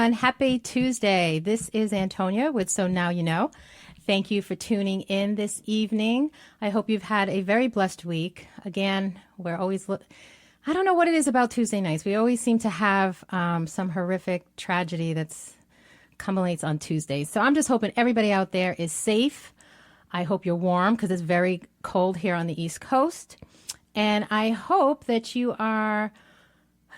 everyone. Happy Tuesday. This is Antonia with So Now You Know. Thank you for tuning in this evening. I hope you've had a very blessed week. Again, we're always, I don't know what it is about Tuesday nights. We always seem to have some horrific tragedy that's culminates on Tuesdays. So I'm just hoping everybody out there is safe. I hope you're warm because it's very cold here on the East Coast. And I hope that you are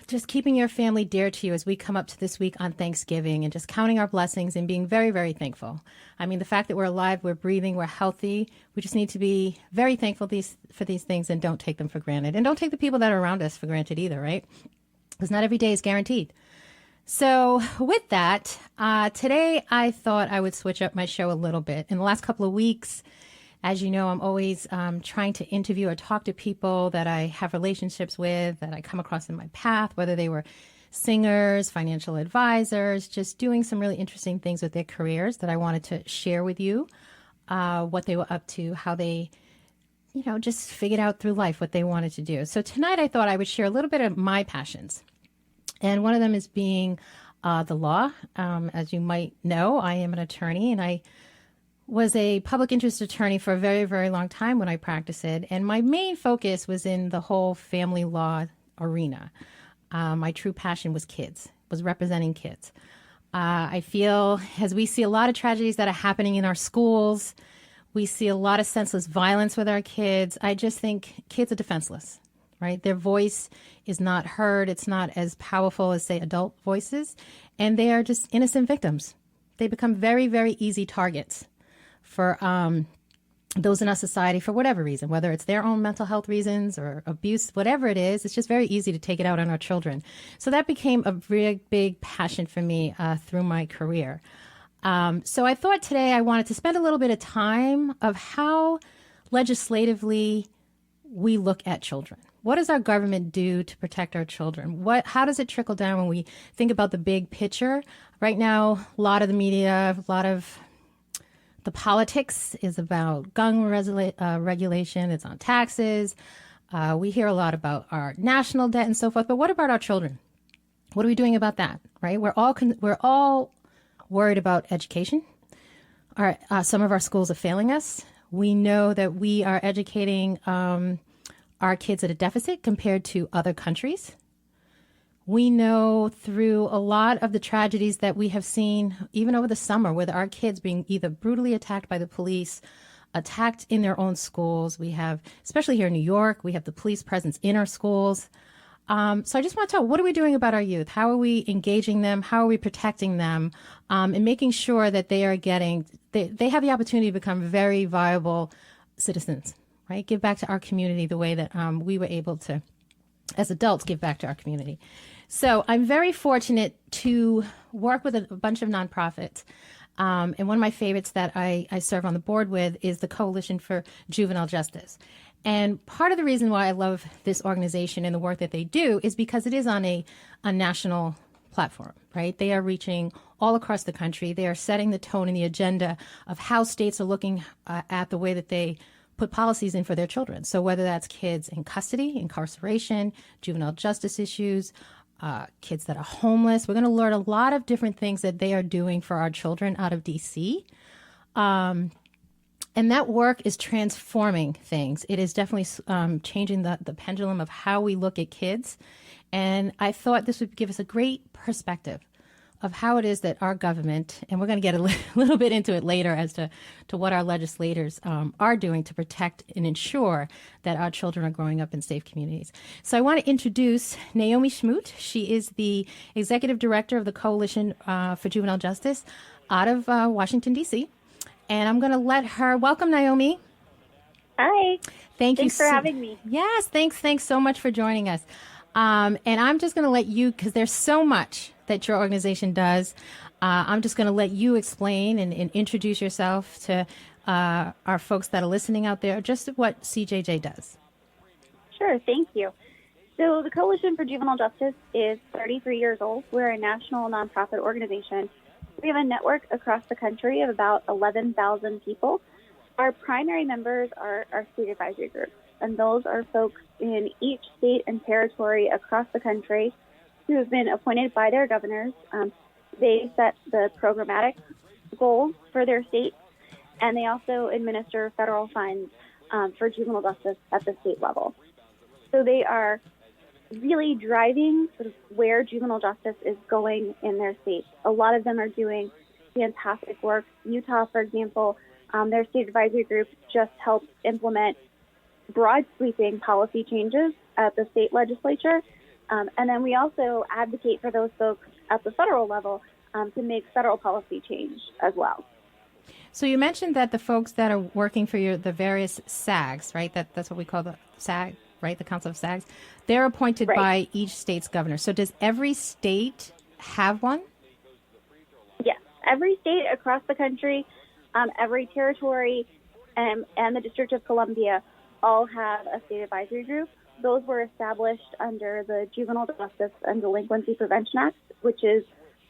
just keeping your family dear to you as we come up to this week on Thanksgiving and just counting our blessings and being very, very thankful. I mean, the fact that we're alive, we're breathing, we're healthy, we just need to be very thankful for these things and don't take them for granted. And don't take the people that are around us for granted either, right? Because not every day is guaranteed. So with that, today I thought I would switch up my show a little bit. In the last couple of weeks, as you know, I'm always trying to interview or talk to people that I have relationships with, that I come across in my path, whether they were singers, financial advisors, just doing some really interesting things with their careers that I wanted to share with you, what they were up to, how they, just figured out through life what they wanted to do. So tonight I thought I would share a little bit of my passions. And one of them is being the law. As you might know, I am an attorney, and I was a public interest attorney for a very, very long time when I practiced it. And my main focus was in the whole family law arena. My true passion was kids, was representing kids. I feel as we see a lot of tragedies that are happening in our schools, we see a lot of senseless violence with our kids. I just think kids are defenseless. Right? Their voice is not heard. It's not as powerful as, say, adult voices. And they are just innocent victims. They become very, very easy targets for those in our society for whatever reason, whether it's their own mental health reasons or abuse, whatever it is. It's just very easy to take it out on our children. So that became a really big passion for me through my career. So I thought today I wanted to spend a little bit of time of how legislatively we look at children. What does our government do to protect our children? How does it trickle down when we think about the big picture? Right now, a lot of the media, a lot of the politics is about gun regulation. It's on taxes. We hear a lot about our national debt and so forth. But what about our children? What are we doing about that? Right? We're all worried about education. Some of our schools are failing us. We know that we are educating our kids at a deficit compared to other countries. We know through a lot of the tragedies that we have seen, even over the summer, with our kids being either brutally attacked by the police, attacked in their own schools. We have, especially here in New York, we have the police presence in our schools. So I just want to talk, what are we doing about our youth? How are we engaging them? How are we protecting them? And making sure that they are they have the opportunity to become very viable citizens. Right? Give back to our community the way that we were able to, as adults, give back to our community. So I'm very fortunate to work with a bunch of nonprofits. And one of my favorites that I serve on the board with is the Coalition for Juvenile Justice. And part of the reason why I love this organization and the work that they do is because it is on a national platform, right? They are reaching all across the country. They are setting the tone and the agenda of how states are looking at the way that they put policies in for their children. So whether that's kids in custody, incarceration, juvenile justice issues, kids that are homeless, we're going to learn a lot of different things that they are doing for our children out of D.C. And that work is transforming things. It is definitely changing the pendulum of how we look at kids. And I thought this would give us a great perspective of how it is that our government, and we're going to get a little bit into it later as to what our legislators are doing to protect and ensure that our children are growing up in safe communities. So I want to introduce Naomi Smoot. She is the executive director of the Coalition for Juvenile Justice out of Washington, D.C. And I'm going to let her welcome Naomi. Hi. Thanks for having me. Yes, thanks so much for joining us. And I'm just going to let you, because there's so much that your organization does. I'm just going to let you explain and introduce yourself to our folks that are listening out there, just what CJJ does. Sure, thank you. So the Coalition for Juvenile Justice is 33 years old. We're a national nonprofit organization. We have a network across the country of about 11,000 people. Our primary members are our state advisory groups, and those are folks in each state and territory across the country who have been appointed by their governors They set the programmatic goals for their state, and they also administer federal funds for juvenile justice at the state level. So they are really driving sort of where juvenile justice is going in their states. A lot of them are doing fantastic work. Utah, for example, their state advisory group just helped implement broad sweeping policy changes at the state legislature. And then we also advocate for those folks at the federal level to make federal policy change as well. So you mentioned that the folks that are working for the various SAGs, right? That's what we call the SAG, right? The Council of SAGs. They're appointed by each state's governor. So does every state have one? Yes. Every state across the country, every territory, and the District of Columbia all have a state advisory group. Those were established under the Juvenile Justice and Delinquency Prevention Act, which is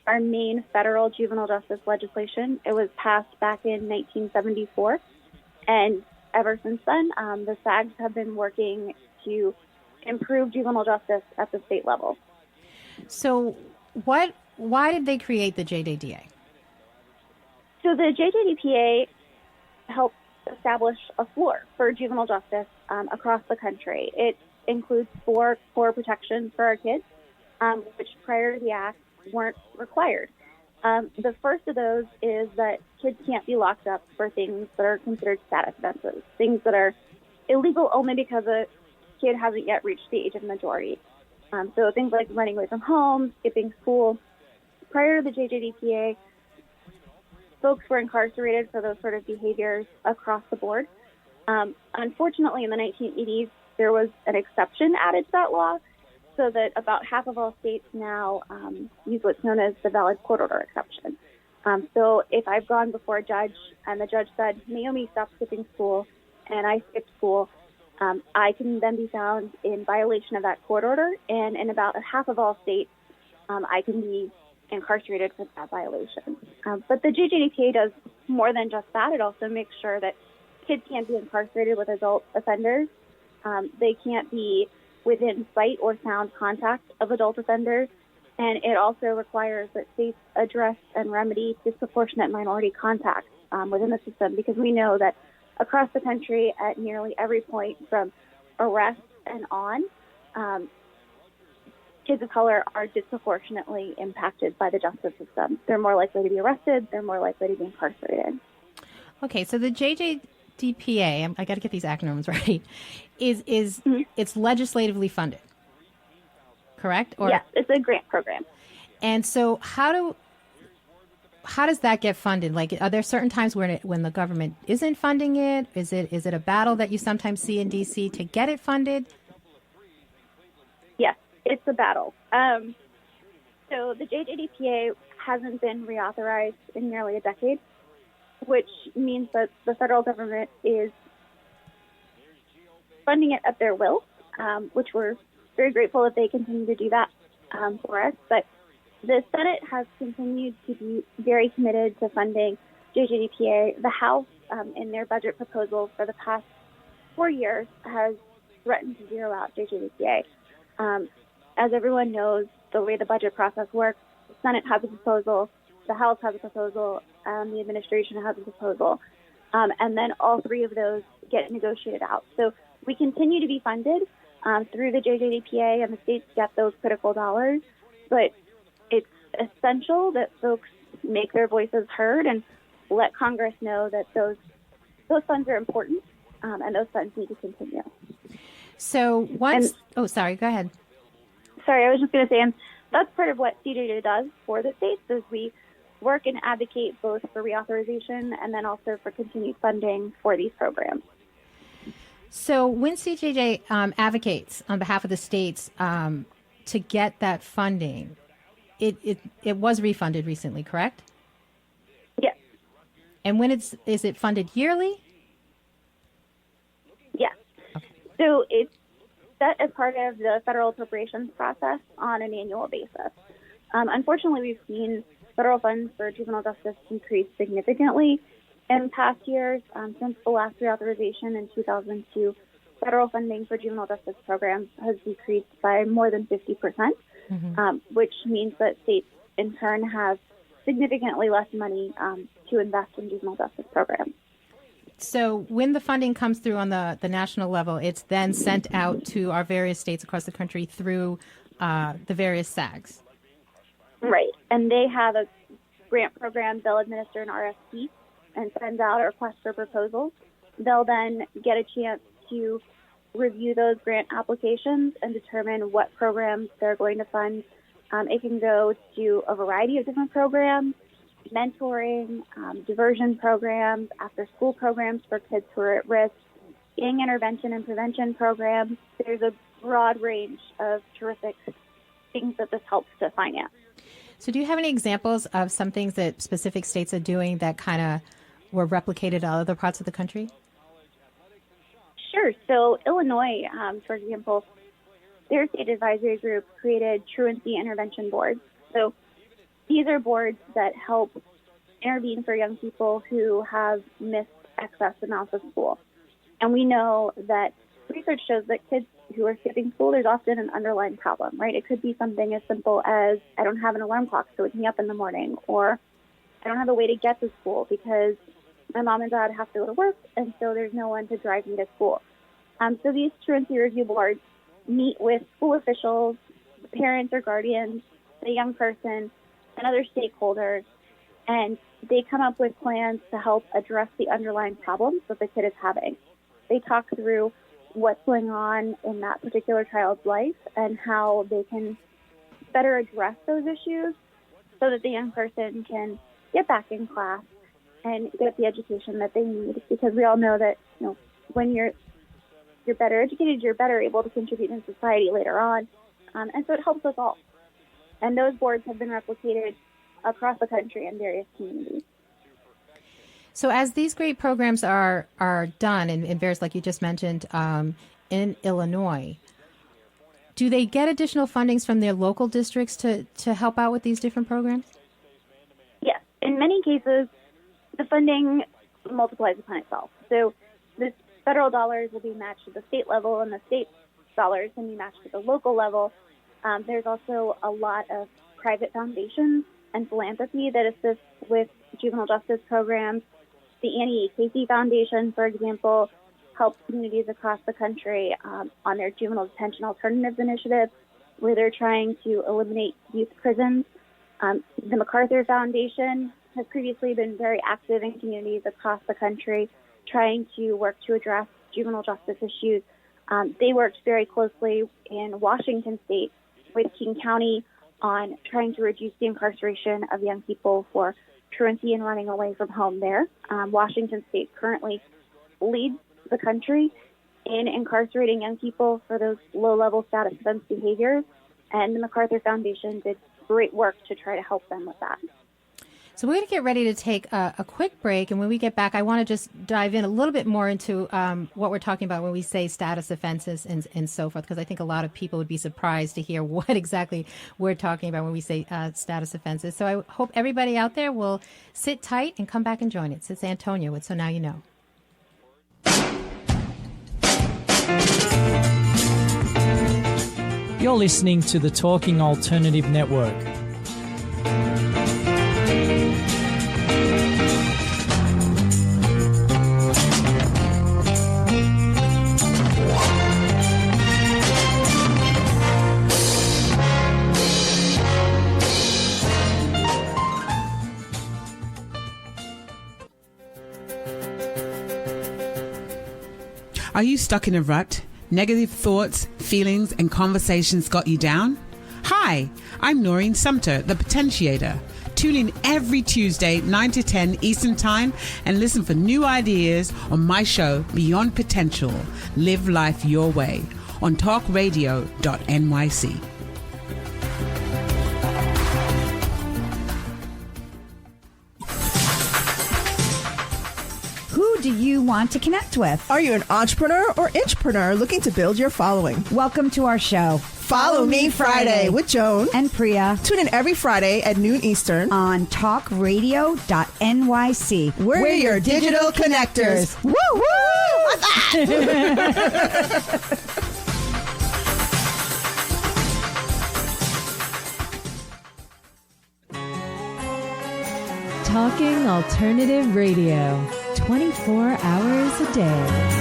our main federal juvenile justice legislation. It was passed back in 1974. And ever since then, the SAGs have been working to improve juvenile justice at the state level. So why did they create the JJDA? So the JJDPA helped establish a floor for juvenile justice across the country. It includes 4 core protections for our kids, which prior to the act weren't required. The first of those is that kids can't be locked up for things that are considered status offenses, things that are illegal only because a kid hasn't yet reached the age of majority. So things like running away from home, skipping school. Prior to the JJDPA, folks were incarcerated for those sort of behaviors across the board. Unfortunately, in the 1980s, there was an exception added to that law, so that about half of all states now use what's known as the valid court order exception. So if I've gone before a judge and the judge said, Naomi, stop skipping school, and I skipped school, I can then be found in violation of that court order, and in about half of all states, I can be incarcerated for that violation. But the JJDPA does more than just that. It also makes sure that kids can't be incarcerated with adult offenders. They can't be within sight or sound contact of adult offenders. And it also requires that states address and remedy disproportionate minority contact within the system, because we know that across the country at nearly every point from arrest and on, kids of color are disproportionately impacted by the justice system. They're more likely to be arrested. They're more likely to be incarcerated. Okay, so the JJDPA, I got to get these acronyms right, is it's legislatively funded, correct? Or, yes, it's a grant program. And so how does that get funded? Like, are there certain times when the government isn't funding it? Is it a battle that you sometimes see in D.C. to get it funded? Yes, it's a battle. So the JJDPA hasn't been reauthorized in nearly a decade, which means that the federal government is funding it at their will, which we're very grateful that they continue to do that for us. But the Senate has continued to be very committed to funding JJDPA. The House, in their budget proposal for the past 4 years, has threatened to zero out JJDPA. As everyone knows, the way the budget process works, the Senate has a proposal, the House has a proposal, the administration has a proposal, and then all 3 of those get negotiated out. So we continue to be funded through the JJDPA, and the states get those critical dollars, but it's essential that folks make their voices heard and let Congress know that those funds are important, and those funds need to continue. So sorry, go ahead. Sorry, I was just going to say, and that's part of what CJJ does for the states, is we work and advocate both for reauthorization and then also for continued funding for these programs. So when CJJ advocates on behalf of the states to get that funding, it was refunded recently, correct? Yes. And when is it funded yearly? Yes. Okay. So it's set as part of the federal appropriations process on an annual basis. Unfortunately, we've seen federal funds for juvenile justice decrease significantly in past years. Since the last reauthorization in 2002, federal funding for juvenile justice programs has decreased by more than 50%, which means that states in turn have significantly less money to invest in juvenile justice programs. So when the funding comes through on the national level, it's then sent out to our various states across the country through the various SAGs. Right. And they have a grant program. They'll administer an RFP and send out a request for proposals. They'll then get a chance to review those grant applications and determine what programs they're going to fund. It can go to a variety of different programs: mentoring, diversion programs, after-school programs for kids who are at risk, gang intervention and prevention programs. There's a broad range of terrific things that this helps to finance. So do you have any examples of some things that specific states are doing that kind of were replicated in other parts of the country? Sure. So Illinois, for example, their state advisory group created truancy intervention boards. So these are boards that help intervene for young people who have missed excess amounts of school. And we know that research shows that kids who are skipping school, there's often an underlying problem, right? It could be something as simple as, I don't have an alarm clock to wake me up in the morning, or I don't have a way to get to school because my mom and dad have to go to work, and so there's no one to drive me to school. So these truancy review boards meet with school officials, parents or guardians, the young person, and other stakeholders, and they come up with plans to help address the underlying problems that the kid is having. They talk through what's going on in that particular child's life and how they can better address those issues so that the young person can get back in class and get the education that they need. Because we all know that, when you're better educated, you're better able to contribute in society later on. And so it helps us all. And those boards have been replicated across the country in various communities. So as these great programs are done in various, like you just mentioned, in Illinois, do they get additional fundings from their local districts to help out with these different programs? Yes. In many cases, the funding multiplies upon itself. So the federal dollars will be matched at the state level, and the state dollars can be matched at the local level. There's also a lot of private foundations and philanthropy that assists with juvenile justice programs. The Annie A. Casey Foundation, for example, helps communities across the country on their juvenile detention alternatives initiative, where they're trying to eliminate youth prisons. The MacArthur Foundation has previously been very active in communities across the country, trying to work to address juvenile justice issues. They worked very closely in Washington State with King County on trying to reduce the incarceration of young people for truancy and running away from home there. Washington State currently leads the country in incarcerating young people for those low-level status offense behaviors, and the MacArthur Foundation did great work to try to help them with that. So we're going to get ready to take a quick break, and when we get back, I want to just dive in a little bit more into what we're talking about when we say status offenses and so forth, because I think a lot of people would be surprised to hear what exactly we're talking about when we say status offenses. So I hope everybody out there will sit tight and come back and join us. It's Antonia with So Now You Know. You're listening to the Talking Alternative Network. Are you stuck in a rut? Negative thoughts, feelings, and conversations got you down? Hi, I'm Noreen Sumter, the Potentiator. Tune in every Tuesday, 9 to 10 Eastern Time, and listen for new ideas on my show, Beyond Potential. Live life your way on talkradio.nyc. Who do you want to connect with? Are you an entrepreneur or intrapreneur looking to build your following? Welcome to our show. Follow Me Friday with Joan and Priya. Tune in every Friday at noon Eastern on talkradio.nyc. We're your digital connectors. Woo woo! What's that? Talking Alternative Radio, 24 hours a day.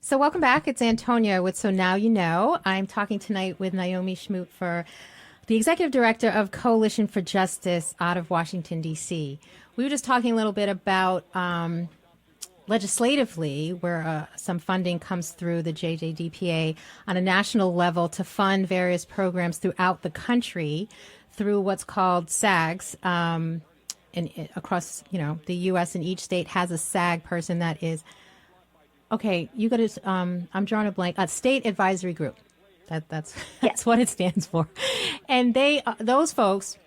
So welcome back. It's Antonia with So Now You Know. I'm talking tonight with Naomi Smoot, for the Executive Director of Coalition for Justice out of Washington, D.C. We were just talking a little bit about legislatively where some funding comes through the JJDPA on a national level to fund various programs throughout the country through what's called SAGs. And across, the U.S., and each state has a SAG person that is... Okay, you got to. I'm drawing a blank. A state advisory group. That's what it stands for, and those folks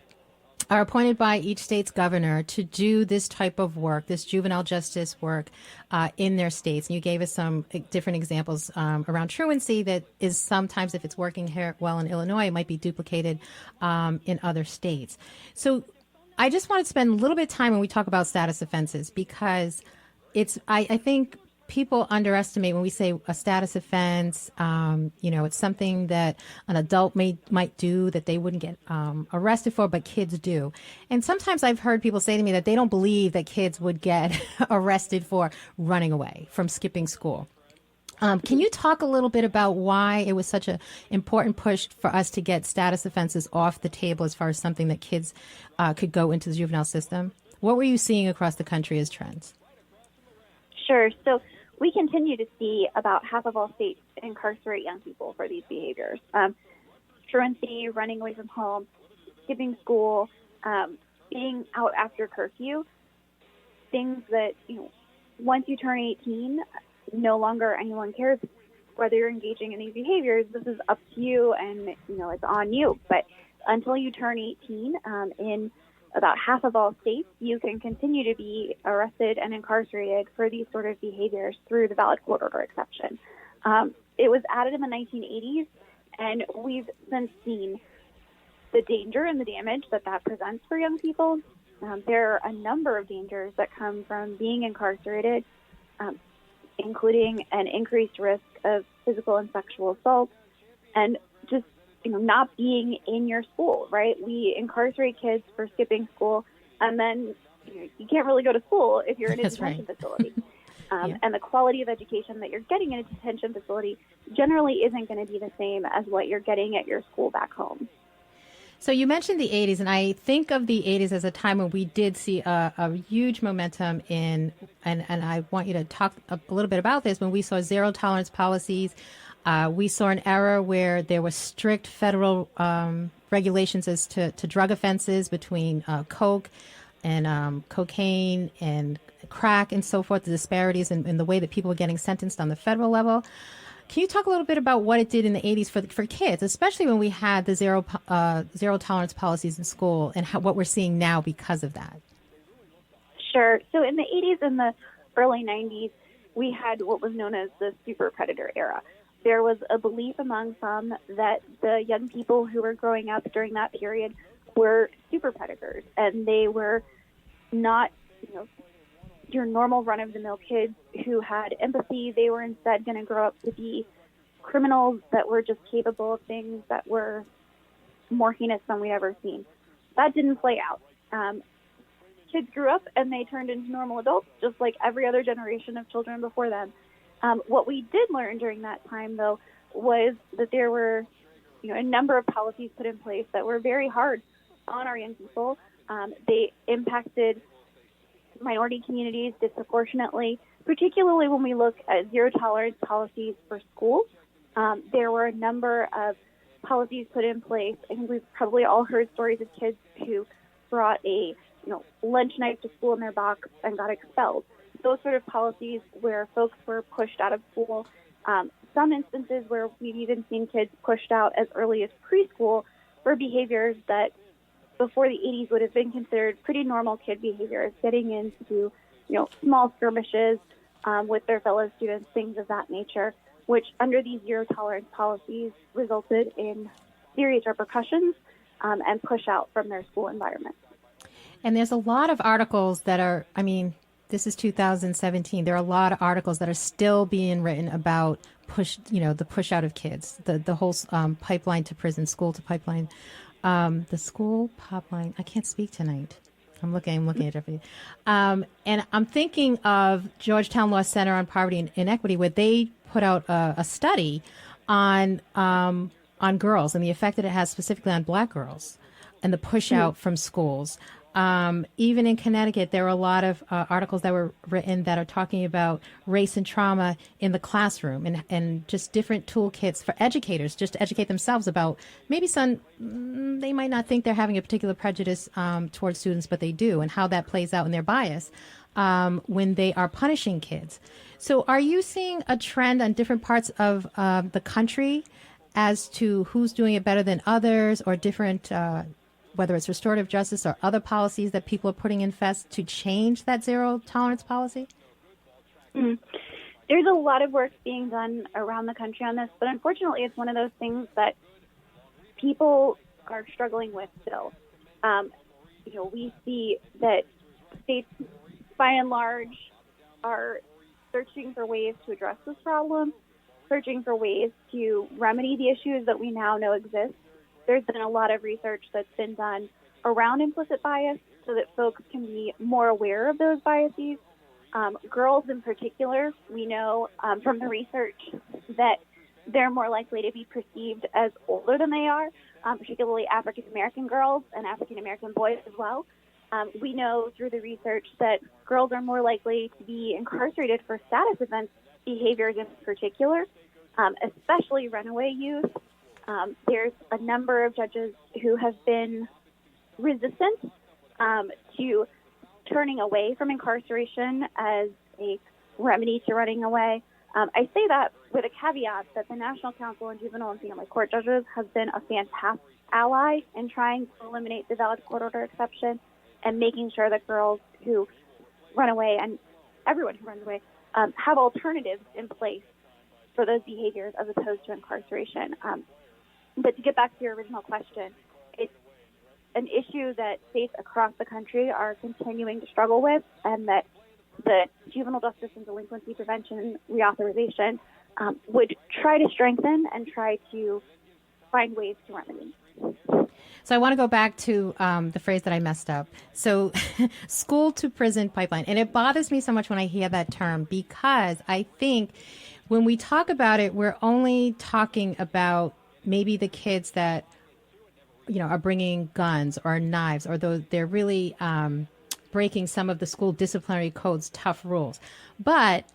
are appointed by each state's governor to do this type of work, this juvenile justice work, in their states. And you gave us some different examples around truancy that is sometimes, if it's working here well in Illinois, it might be duplicated in other states. So I just want to spend a little bit of time when we talk about status offenses, because I think people underestimate when we say a status offense. It's something that an adult might do that they wouldn't get arrested for, but kids do. And sometimes I've heard people say to me that they don't believe that kids would get arrested for running away from skipping school. Can you talk a little bit about why it was such an important push for us to get status offenses off the table as far as something that kids could go into the juvenile system? What were you seeing across the country as trends? Sure. So we continue to see about half of all states incarcerate young people for these behaviors. Truancy, running away from home, skipping school, being out after curfew, things that, once you turn 18, no longer anyone cares whether you're engaging in these behaviors. This is up to you, and, it's on you. But until you turn 18, in about half of all states, you can continue to be arrested and incarcerated for these sort of behaviors through the valid court order exception. It was added in the 1980s, and we've since seen the danger and the damage that presents for young people. There are a number of dangers that come from being incarcerated, including an increased risk of physical and sexual assault, and just not being in your school, right? We incarcerate kids for skipping school, and then you can't really go to school if you're in a detention facility. And the quality of education that you're getting in a detention facility generally isn't going to be the same as what you're getting at your school back home. So you mentioned the 80s, and I think of the 80s as a time when we did see a huge momentum and I want you to talk a little bit about this, when we saw zero tolerance policies. We saw an era where there were strict federal regulations as to drug offenses between coke and cocaine and crack and so forth, the disparities in the way that people were getting sentenced on the federal level. Can you talk a little bit about what it did in the 80s for kids, especially when we had the zero tolerance policies in school, and what we're seeing now because of that? Sure. So in the 80s and the early 90s, we had what was known as the super predator era. There was a belief among some that the young people who were growing up during that period were super predators, and they were not, your normal run-of-the-mill kids who had empathy. They were instead going to grow up to be criminals that were just capable of things that were more heinous than we'd ever seen. That didn't play out. Kids grew up and they turned into normal adults, just like every other generation of children before them. What we did learn during that time, though, was that there were, a number of policies put in place that were very hard on our young people. They impacted minority communities disproportionately, particularly when we look at zero tolerance policies for schools. There were a number of policies put in place. I think we've probably all heard stories of kids who brought a lunch knife to school in their box and got expelled. Those sort of policies where folks were pushed out of school. Some instances where we've even seen kids pushed out as early as preschool for behaviors that before the 80s would have been considered pretty normal kid behaviors, getting into, small skirmishes, with their fellow students, things of that nature, which under these zero tolerance policies resulted in serious repercussions and push out from their school environment. And there's a lot of articles that are, I mean, this is 2017. There are a lot of articles that are still being written about the push out of kids, the whole pipeline to prison, school to pipeline, the school pipeline. I can't speak tonight. I'm looking at everything. And I'm thinking of Georgetown Law Center on Poverty and Inequity, where they put out a study on girls and the effect that it has specifically on Black girls and the push out from schools. Even in Connecticut, there are a lot of articles that were written that are talking about race and trauma in the classroom and just different toolkits for educators just to educate themselves about maybe they might not think they're having a particular prejudice towards students, but they do, and how that plays out in their bias when they are punishing kids. So are you seeing a trend on different parts of the country as to who's doing it better than others, or different whether it's restorative justice or other policies that people are putting in fest to change that zero tolerance policy? There's a lot of work being done around the country on this, but unfortunately it's one of those things that people are struggling with still. We see that states, by and large, are searching for ways to address this problem, searching for ways to remedy the issues that we now know exist. There's been a lot of research that's been done around implicit bias so that folks can be more aware of those biases. Girls in particular, we know from the research that they're more likely to be perceived as older than they are, particularly African-American girls and African-American boys as well. We know through the research that girls are more likely to be incarcerated for status offense behaviors in particular, especially runaway youth. There's a number of judges who have been resistant to turning away from incarceration as a remedy to running away. I say that with a caveat that the National Council on Juvenile and Family Court Judges has been a fantastic ally in trying to eliminate the valid court order exception and making sure that girls who run away and everyone who runs away have alternatives in place for those behaviors as opposed to incarceration. But to get back to your original question, it's an issue that states across the country are continuing to struggle with, and that the Juvenile Justice and Delinquency Prevention Reauthorization would try to strengthen and try to find ways to remedy. So I want to go back to the phrase that I messed up. So school to prison pipeline. And it bothers me so much when I hear that term, because I think when we talk about it, we're only talking about maybe the kids that, are bringing guns or knives, or they're really breaking some of the school disciplinary code's tough rules. But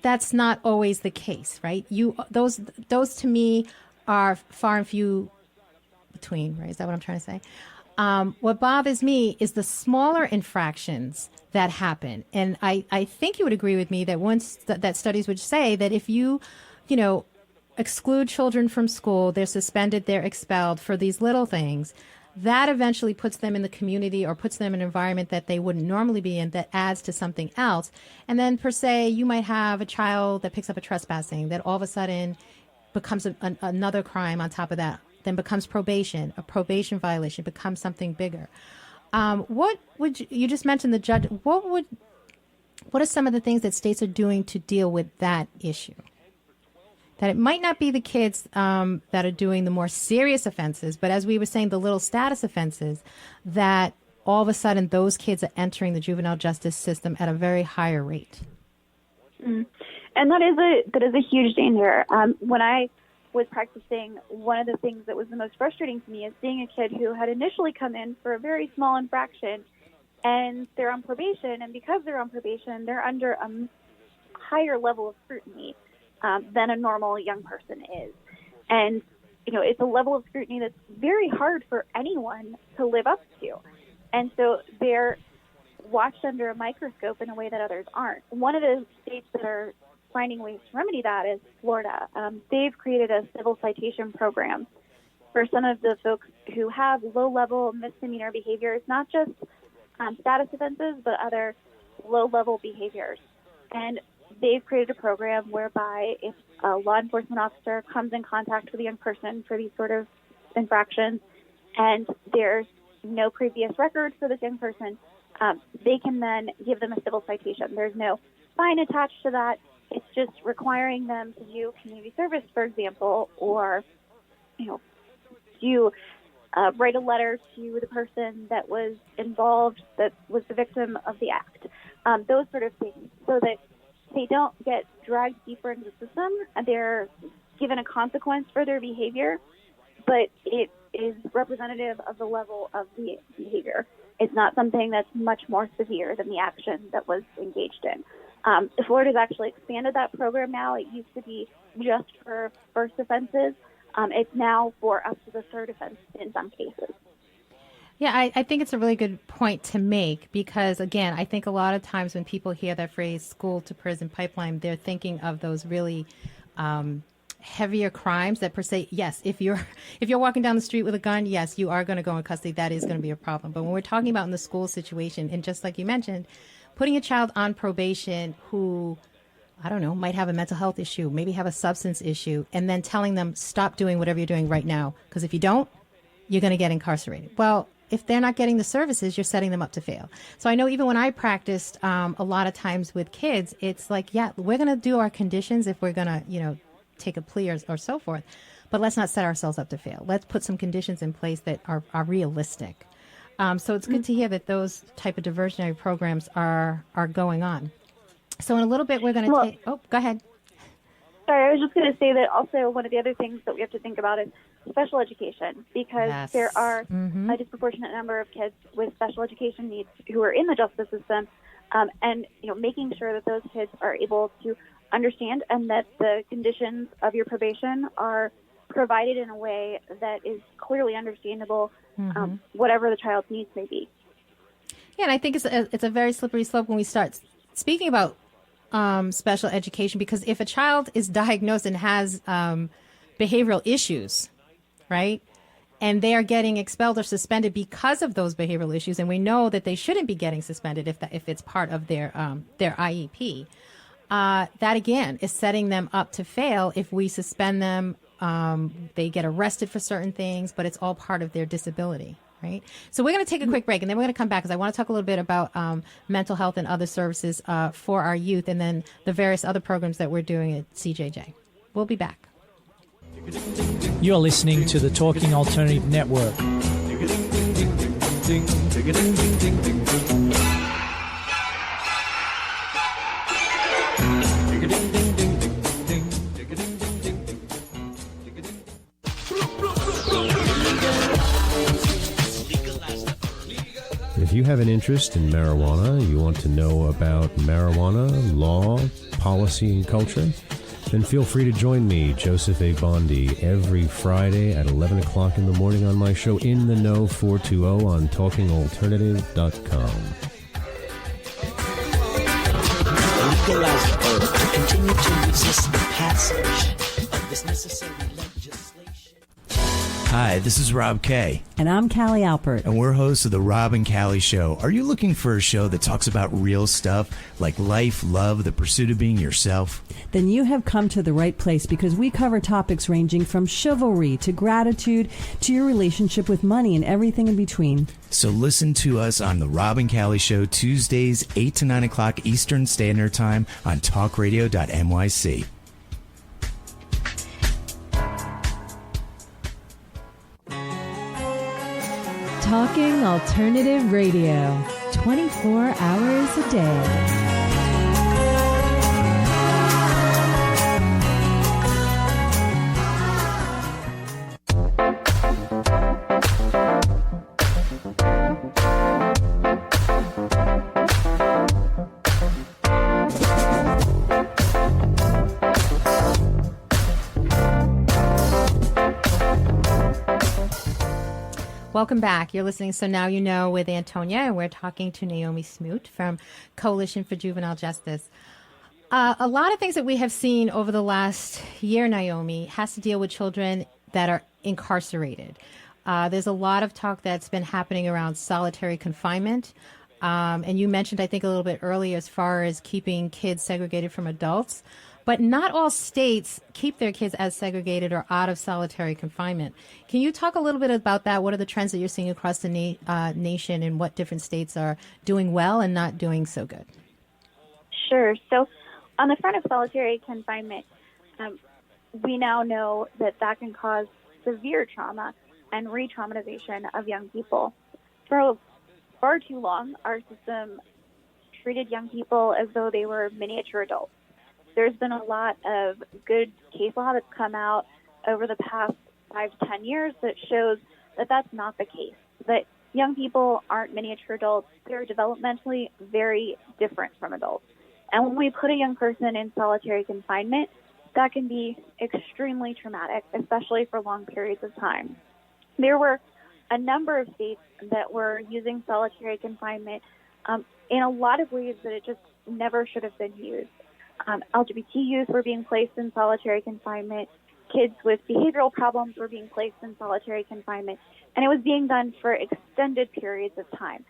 that's not always the case, right? Those to me are far and few between, right? Is that what I'm trying to say? What bothers me is the smaller infractions that happen. And I think you would agree with me that that studies would say that if you exclude children from school, they're suspended, they're expelled for these little things, that eventually puts them in the community or puts them in an environment that they wouldn't normally be in, that adds to something else. And then per se, you might have a child that picks up a trespassing that all of a sudden becomes another crime on top of that, then becomes probation, a probation violation, becomes something bigger. What would you just mentioned the judge, what are some of the things that states are doing to deal with that issue? That it might not be the kids that are doing the more serious offenses, but as we were saying, the little status offenses, that all of a sudden those kids are entering the juvenile justice system at a very higher rate. And that is a huge danger. When I was practicing, one of the things that was the most frustrating to me is seeing a kid who had initially come in for a very small infraction, and they're on probation, and because they're on probation, they're under a higher level of scrutiny than a normal young person is. And, it's a level of scrutiny that's very hard for anyone to live up to. And so they're watched under a microscope in a way that others aren't. One of the states that are finding ways to remedy that is Florida. They've created a civil citation program for some of the folks who have low-level misdemeanor behaviors, not just status offenses, but other low-level behaviors. And they've created a program whereby if a law enforcement officer comes in contact with a young person for these sort of infractions and there's no previous record for this young person, they can then give them a civil citation. There's no fine attached to that. It's just requiring them to do community service, for example, or, write a letter to the person that was involved, that was the victim of the act, those sort of things, so that they don't get dragged deeper into the system. They're given a consequence for their behavior, but it is representative of the level of the behavior. It's not something that's much more severe than the action that was engaged in. Florida's actually expanded that program now. It used to be just for first offenses. It's now for up to the third offense in some cases. Yeah, I think it's a really good point to make because, again, I think a lot of times when people hear that phrase school to prison pipeline, they're thinking of those really heavier crimes that per se, yes, if you're walking down the street with a gun, yes, you are going to go in custody. That is going to be a problem. But when we're talking about in the school situation, and just like you mentioned, putting a child on probation who, I don't know, might have a mental health issue, maybe have a substance issue, and then telling them stop doing whatever you're doing right now, because if you don't, you're going to get incarcerated. Well, if they're not getting the services, you're setting them up to fail. So I know even when I practiced, a lot of times with kids, it's like, yeah, we're going to do our conditions if we're going to, take a plea or so forth, but let's not set ourselves up to fail. Let's put some conditions in place that are realistic. So it's good to hear that those type of diversionary programs are going on. So in a little bit, we're going to take... Oh, go ahead. Sorry, I was just going to say that also one of the other things that we have to think about is special education, because there are a disproportionate number of kids with special education needs who are in the justice system, and making sure that those kids are able to understand and that the conditions of your probation are provided in a way that is clearly understandable, whatever the child's needs may be. Yeah, and I think it's a very slippery slope when we start speaking about special education, because if a child is diagnosed and has behavioral issues, right, and they are getting expelled or suspended because of those behavioral issues, and we know that they shouldn't be getting suspended if it's part of their IEP, that again is setting them up to fail. If we suspend them, they get arrested for certain things, but it's all part of their disability. Right. So we're going to take a quick break, and then we're going to come back because I want to talk a little bit about mental health and other services for our youth, and then the various other programs that we're doing at CJJ. We'll be back. You're listening to the Talking Alternative Network. If you have an interest in marijuana, you want to know about marijuana, law, policy, and culture, then feel free to join me, Joseph A. Bondi, every Friday at 11 o'clock in the morning on my show In the Know 420 on TalkingAlternative.com. Legalize the herb to continue to resist the passage of this necessary legislation. Hi, this is Rob Kay. And I'm Callie Alpert. And we're hosts of The Rob and Callie Show. Are you looking for a show that talks about real stuff like life, love, the pursuit of being yourself? Then you have come to the right place, because we cover topics ranging from chivalry to gratitude to your relationship with money and everything in between. So listen to us on The Rob and Callie Show, Tuesdays, 8 to 9 o'clock Eastern Standard Time on talkradio.nyc. Talking Alternative Radio, 24 hours a day. Welcome back. You're listening So Now You Know with Antonia, and we're talking to Naomi Smoot from Coalition for Juvenile Justice. A lot of things that we have seen over the last year, Naomi, has to deal with children that are incarcerated. There's a lot of talk that's been happening around solitary confinement. And you mentioned, I think, a little bit earlier as far as keeping kids segregated from adults. But not all states keep their kids as segregated or out of solitary confinement. Can you talk a little bit about that? What are the trends that you're seeing across the nation, and what different states are doing well and not doing so good? Sure. So on the front of solitary confinement, we now know that that can cause severe trauma and re-traumatization of young people. For far too long, our system treated young people as though they were miniature adults. There's been a lot of good case law that's come out over the past 5 to 10 years that shows that that's not the case, that young people aren't miniature adults. They're developmentally very different from adults. And when we put a young person in solitary confinement, that can be extremely traumatic, especially for long periods of time. There were a number of states that were using solitary confinement in a lot of ways that it just never should have been used. LGBT youth were being placed in solitary confinement. Kids with behavioral problems were being placed in solitary confinement. And it was being done for extended periods of time.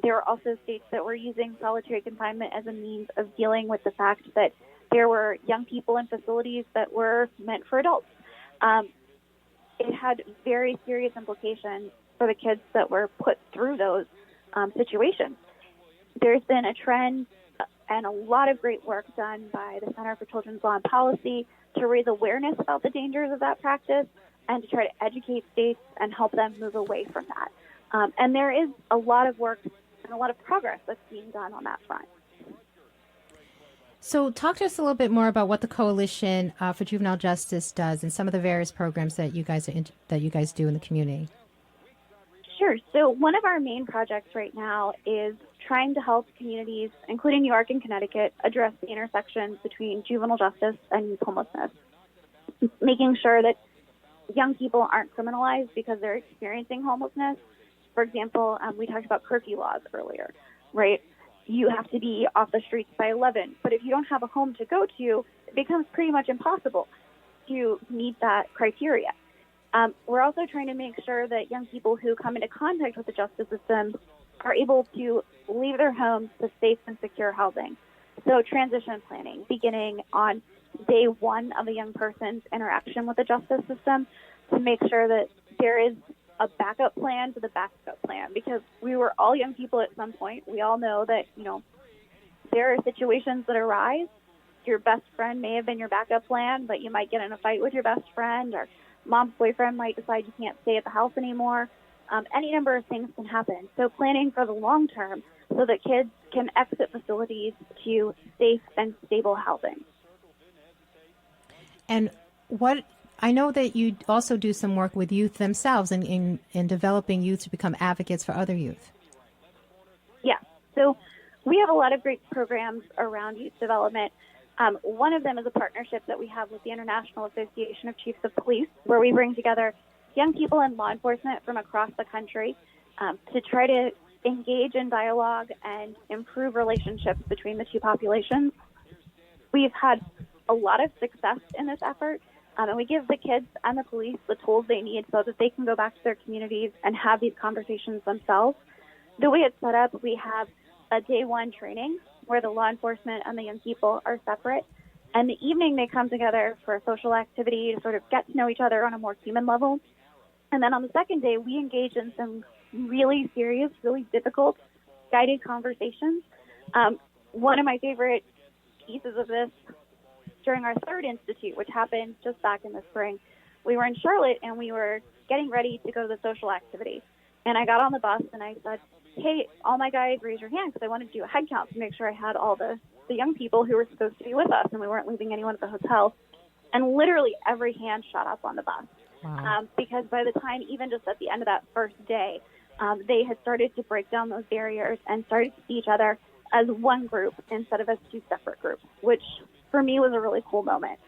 There were also states that were using solitary confinement as a means of dealing with the fact that there were young people in facilities that were meant for adults. It had very serious implications for the kids that were put through those situations. There's been a trend and a lot of great work done by the Center for Children's Law and Policy to raise awareness about the dangers of that practice and to try to educate states and help them move away from that. And there is a lot of work and a lot of progress that's being done on that front. So talk to us a little bit more about what the Coalition for Juvenile Justice does and some of the various programs that you guys do in the community. Sure. So one of our main projects right now is trying to help communities, including New York and Connecticut, address the intersections between juvenile justice and youth homelessness, making sure that young people aren't criminalized because they're experiencing homelessness. For example, we talked about curfew laws earlier, right? You have to be off the streets by 11, but if you don't have a home to go to, it becomes pretty much impossible to meet that criteria. We're also trying to make sure that young people who come into contact with the justice system are able to leave their homes to safe and secure housing. So transition planning, beginning on day one of a young person's interaction with the justice system, to make sure that there is a backup plan to the backup plan, because we were all young people at some point. We all know that, there are situations that arise. Your best friend may have been your backup plan, but you might get in a fight with your best friend, or mom's boyfriend might decide you can't stay at the house anymore. Any number of things can happen. So planning for the long term so that kids can exit facilities to safe and stable housing. And I know that you also do some work with youth themselves in developing youth to become advocates for other youth. Yeah. So we have a lot of great programs around youth development. One of them is a partnership that we have with the International Association of Chiefs of Police, where we bring together young people in law enforcement from across the country to try to engage in dialogue and improve relationships between the two populations. We've had a lot of success in this effort, and we give the kids and the police the tools they need so that they can go back to their communities and have these conversations themselves. The way it's set up, we have a day one training where the law enforcement and the young people are separate. And the evening they come together for a social activity to sort of get to know each other on a more human level. And then on the second day, we engage in some really serious, really difficult guided conversations. One of my favorite pieces of this during our third institute, which happened just back in the spring, we were in Charlotte and we were getting ready to go to the social activity. And I got on the bus and I said, hey, all my guys, raise your hand, because I wanted to do a head count to make sure I had all the young people who were supposed to be with us and we weren't leaving anyone at the hotel. And literally every hand shot up on the bus. Wow. Because by the time, even just at the end of that first day, they had started to break down those barriers and started to see each other as one group instead of as two separate groups, which for me was a really cool moment.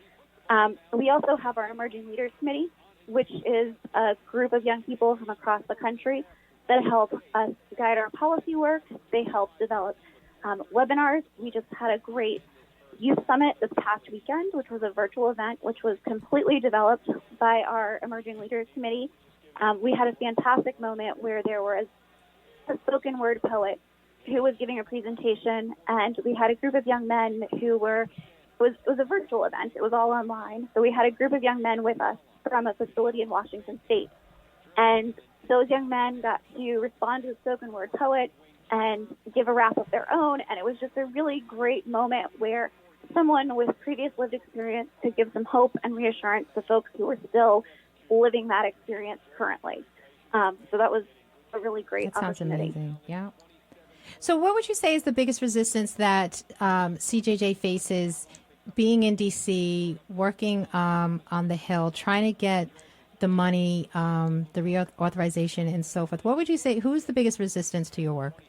We also have our Emerging Leaders Committee, which is a group of young people from across the country that help us guide our policy work. They help develop webinars. We just had a great youth summit this past weekend, which was a virtual event, which was completely developed by our Emerging Leaders Committee. We had a fantastic moment where there was a spoken word poet who was giving a presentation, and we had a group of young men who were, it was a virtual event. It was all online. So we had a group of young men with us from a facility in Washington State. And those young men got to respond to a spoken word poet and give a rap of their own. And it was just a really great moment where someone with previous lived experience could give some hope and reassurance to folks who were still living that experience currently. So that was a really great opportunity. Sounds amazing. Yeah. So what would you say is the biggest resistance that CJJ faces being in D.C., working on the Hill, trying to get the money, the reauthorization and so forth? What would you say, who's the biggest resistance to your work?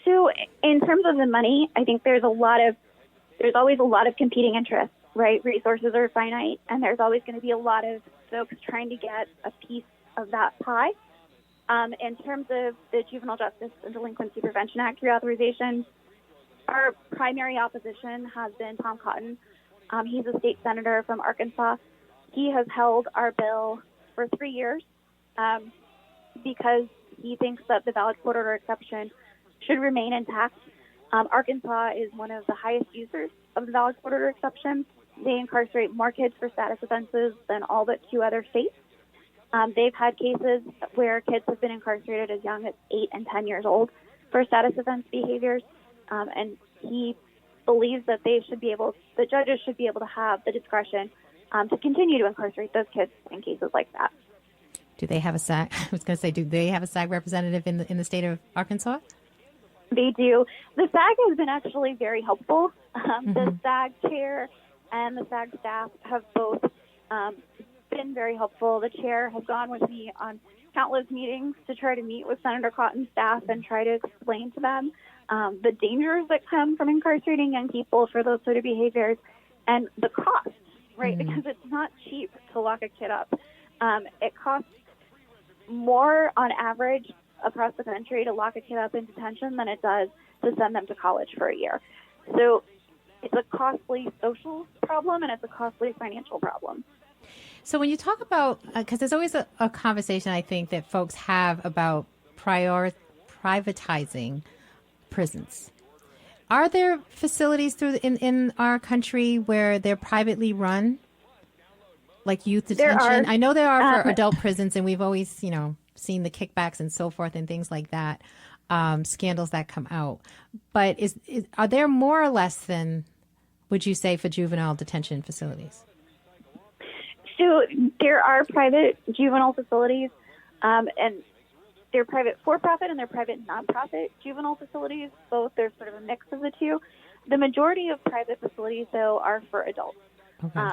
So in terms of the money, I think there's always a lot of competing interests, right? Resources are finite, and there's always going to be a lot of folks trying to get a piece of that pie. In terms of the Juvenile Justice and Delinquency Prevention Act reauthorization, our primary opposition has been Tom Cotton. He's a state senator from Arkansas. He has held our bill for 3 years because he thinks that the valid court order exception should remain intact. Arkansas is one of the highest users of the valid court order exception. They incarcerate more kids for status offenses than all but 2 other states. They've had cases where kids have been incarcerated as young as 8 and 10 years old for status offense behaviors. And he believes that the judges should be able to have the discretion to continue to incarcerate those kids in cases like that. Do they have a SAG? I was going to say, do they have a SAG representative in the state of Arkansas? They do. The SAG has been actually very helpful. The SAG chair and the SAG staff have both been very helpful. The chair has gone with me on countless meetings to try to meet with Senator Cotton's staff and try to explain to them the dangers that come from incarcerating young people for those sort of behaviors and the cost, right? Because it's not cheap to lock a kid up. It costs more on average across the country to lock a kid up in detention than it does to send them to college for a year. So it's a costly social problem and it's a costly financial problem. So when you talk about, because there's always a conversation, I think, that folks have about privatizing prisons. Are there facilities in our country where they're privately run, like youth detention? I know there are for adult prisons, and we've always, seen the kickbacks and so forth and things like that, scandals that come out. But are there more or less than, would you say, for juvenile detention facilities? So there are private juvenile facilities, and they're private for-profit and they're private nonprofit juvenile facilities. Both, there's sort of a mix of the two. The majority of private facilities, though, are for adults. Okay.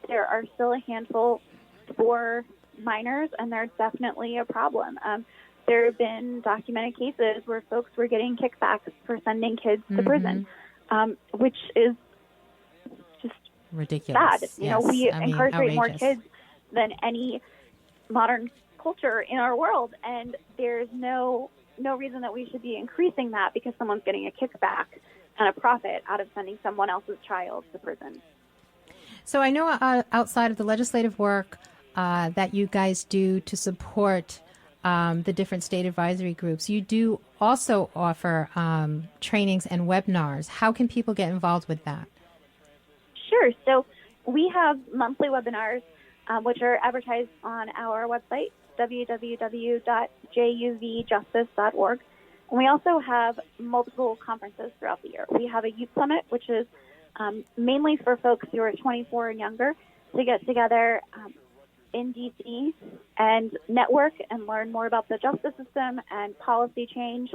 There are still a handful for minors, and they're definitely a problem. There have been documented cases where folks were getting kickbacks for sending kids to prison, which is just ridiculous. Sad. We incarcerate outrageous. More kids than any modern culture in our world, and there's no reason that we should be increasing that because someone's getting a kickback and a profit out of sending someone else's child to prison. So I know outside of the legislative work that you guys do to support the different state advisory groups, you do also offer trainings and webinars. How can people get involved with that? Sure. So we have monthly webinars, which are advertised on our website, www.juvjustice.org. And we also have multiple conferences throughout the year. We have a youth summit, which is mainly for folks who are 24 and younger to get together in D.C. and network and learn more about the justice system and policy change.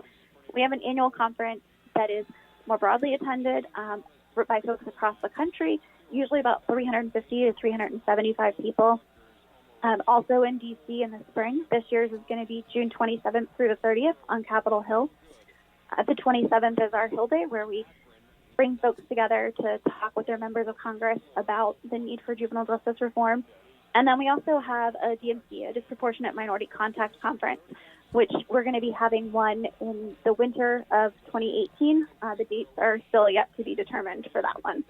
We have an annual conference that is more broadly attended by folks across the country, usually about 350 to 375 people. Also in D.C. in the spring. This year's is going to be June 27th through the 30th on Capitol Hill. The 27th is our Hill Day, where we bring folks together to talk with their members of Congress about the need for juvenile justice reform. And then we also have a DMC, a Disproportionate Minority Contact Conference, which we're going to be having one in the winter of 2018. The dates are still yet to be determined for that one.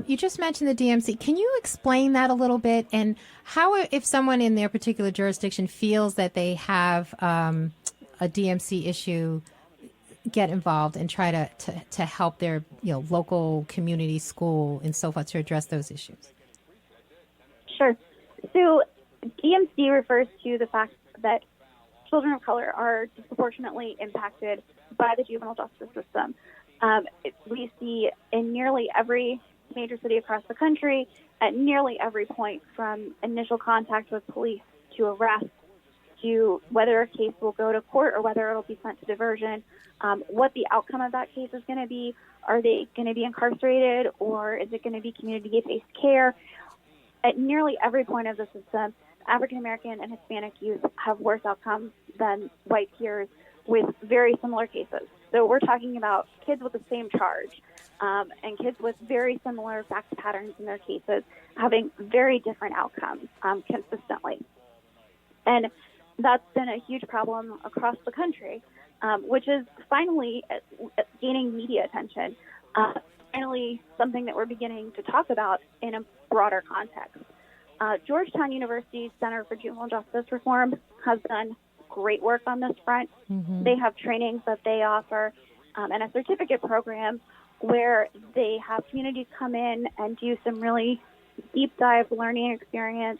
You just mentioned the DMC. Can you explain that a little bit? And how, if someone in their particular jurisdiction feels that they have a a DMC issue, get involved and try to help their local community school and so forth to address those issues? Sure. So DMC refers to the fact that children of color are disproportionately impacted by the juvenile justice system. We see in nearly every major city across the country, at nearly every point from initial contact with police to arrest, to whether a case will go to court or whether it'll be sent to diversion, what the outcome of that case is going to be. Are they going to be incarcerated, or is it going to be community-based care? At nearly every point of the system, African American and Hispanic youth have worse outcomes than white peers with very similar cases. So we're talking about kids with the same charge and kids with very similar fact patterns in their cases having very different outcomes consistently. And that's been a huge problem across the country, which is finally gaining media attention, finally something that we're beginning to talk about in a broader context. Georgetown University's Center for Juvenile Justice Reform has done great work on this front. Mm-hmm. They have trainings that they offer and a certificate program where they have communities come in and do some really deep dive learning experience,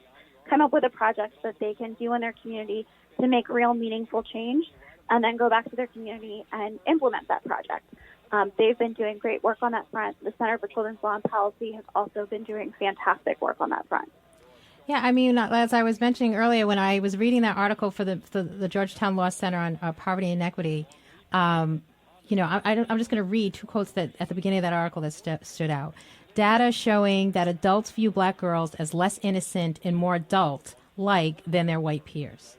come up with a project that they can do in their community to make real meaningful change, and then go back to their community and implement that project. They've been doing great work on that front. The Center for Children's Law and Policy has also been doing fantastic work on that front. Yeah, I mean, as I was mentioning earlier, when I was reading that article for the Georgetown Law Center on poverty and inequity, I'm just going to read two quotes that at the beginning of that article that stood out. Data showing that adults view black girls as less innocent and more adult-like than their white peers.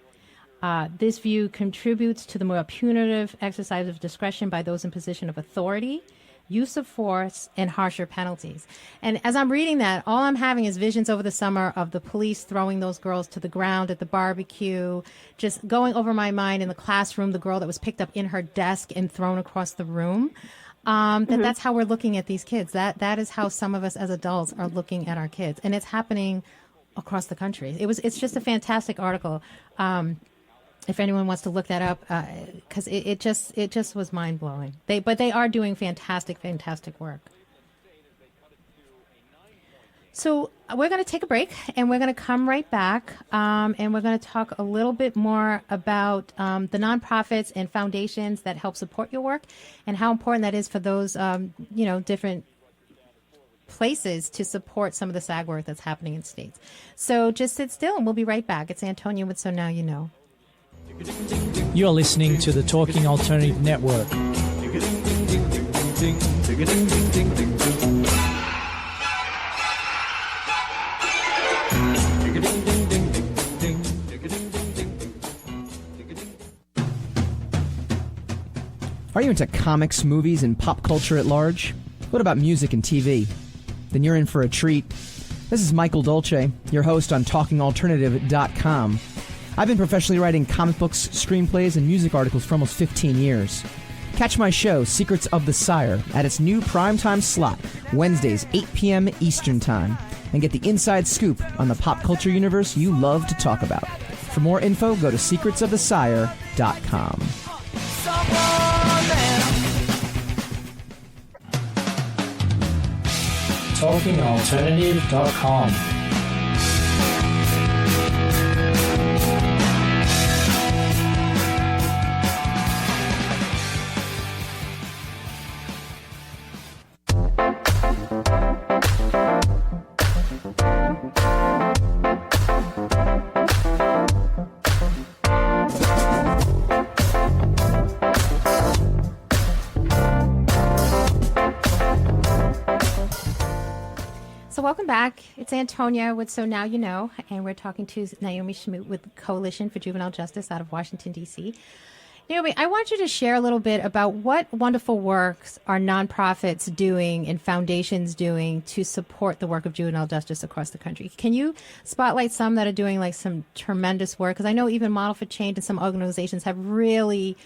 This view contributes to the more punitive exercise of discretion by those in position of authority, use of force, and harsher penalties. And as I'm reading that, all I'm having is visions over the summer of the police throwing those girls to the ground at the barbecue, just going over my mind in the classroom, the girl that was picked up in her desk and thrown across the room. That's how we're looking at these kids. That is how some of us as adults are looking at our kids. And it's happening across the country. It's just a fantastic article. If anyone wants to look that up, because it just was mind blowing. But they are doing fantastic work. So we're going to take a break, and we're going to come right back, and we're going to talk a little bit more about the nonprofits and foundations that help support your work, and how important that is for those different places to support some of the SAG work that's happening in states. So just sit still, and we'll be right back. It's Antonia with So Now You Know. You're listening to the Talking Alternative Network. Are you into comics, movies, and pop culture at large? What about music and TV? Then you're in for a treat. This is Michael Dolce, your host on TalkingAlternative.com. I've been professionally writing comic books, screenplays, and music articles for almost 15 years. Catch my show, Secrets of the Sire, at its new primetime slot, Wednesdays, 8 p.m. Eastern Time, and get the inside scoop on the pop culture universe you love to talk about. For more info, go to secretsofthesire.com. TalkingAlternative.com. Welcome back. It's Antonia with So Now You Know, and we're talking to Naomi Smoot with Coalition for Juvenile Justice out of Washington, D.C. Naomi, I want you to share a little bit about what wonderful works are nonprofits doing and foundations doing to support the work of juvenile justice across the country. Can you spotlight some that are doing like some tremendous work? Because I know even Model for Change and some organizations have really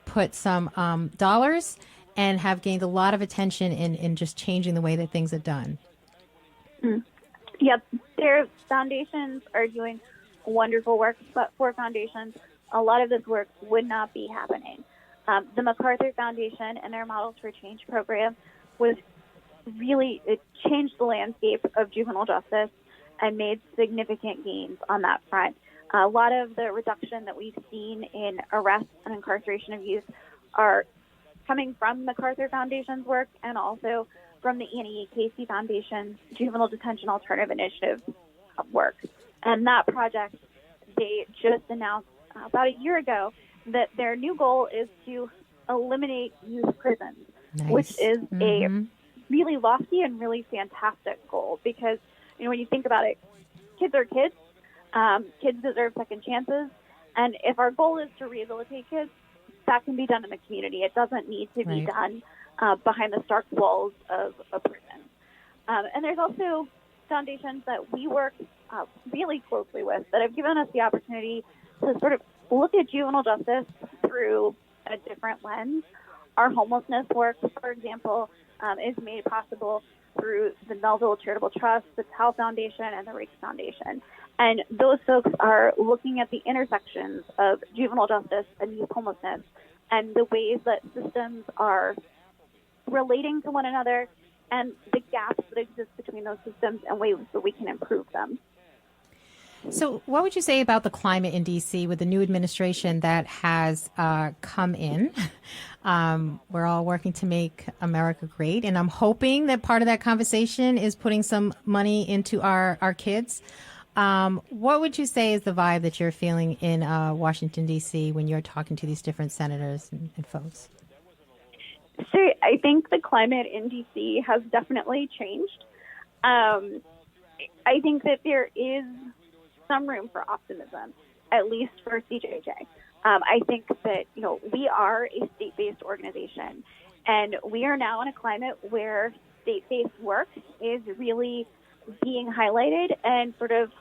put some dollars and have gained a lot of attention in just changing the way that things are done. Yep, their foundations are doing wonderful work, but for foundations, a lot of this work would not be happening. The MacArthur Foundation and their Models for Change program it changed the landscape of juvenile justice and made significant gains on that front. A lot of the reduction that we've seen in arrests and incarceration of youth are coming from MacArthur Foundation's work and also from the Annie E. Casey Foundation's Juvenile Detention Alternative Initiative work. And that project, they just announced about a year ago that their new goal is to eliminate youth prisons, which is a really lofty and really fantastic goal because, when you think about it, kids are kids. Kids deserve second chances. And if our goal is to rehabilitate kids, that can be done in the community. It doesn't need to be done behind the stark walls of a prison. And there's also foundations that we work really closely with that have given us the opportunity to sort of look at juvenile justice through a different lens. Our homelessness work, for example, is made possible through the Melville Charitable Trust, the Tao Foundation, and the Rakes Foundation. And those folks are looking at the intersections of juvenile justice and youth homelessness and the ways that systems are relating to one another and the gaps that exist between those systems and ways that we can improve them. So what would you say about the climate in D.C. with the new administration that has come in? We're all working to make America great, and I'm hoping that part of that conversation is putting some money into our kids. What would you say is the vibe that you're feeling in Washington, D.C. when you're talking to these different senators and folks? So I think the climate in D.C. has definitely changed. I think that there is some room for optimism, at least for CJJ. I think that, we are a state-based organization, and we are now in a climate where state-based work is really being highlighted and sort of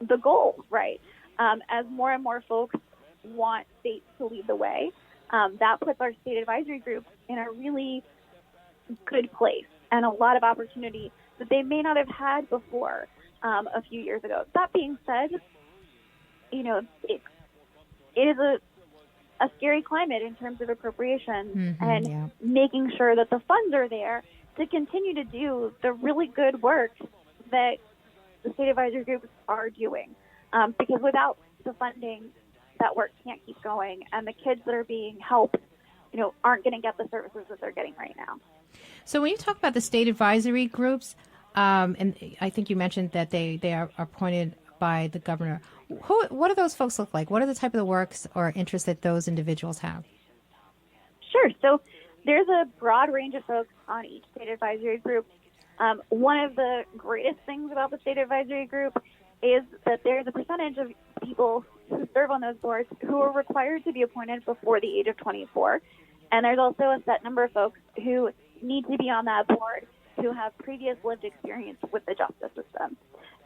the goal, right? As more and more folks want states to lead the way, that puts our state advisory group in a really good place and a lot of opportunity that they may not have had before a few years ago. That being said, it is a scary climate in terms of appropriations and making sure that the funds are there to continue to do the really good work that the state advisory groups are doing. Because without the funding, that work can't keep going, and the kids that are being helped, aren't going to get the services that they're getting right now. So when you talk about the state advisory groups, and I think you mentioned that they are appointed by the governor. What do those folks look like? What are the type of the works or interests that those individuals have? Sure. So there's a broad range of folks on each state advisory group. One of the greatest things about the state advisory group is that there's a percentage of people who serve on those boards who are required to be appointed before the age of 24. And there's also a set number of folks who need to be on that board who have previous lived experience with the justice system.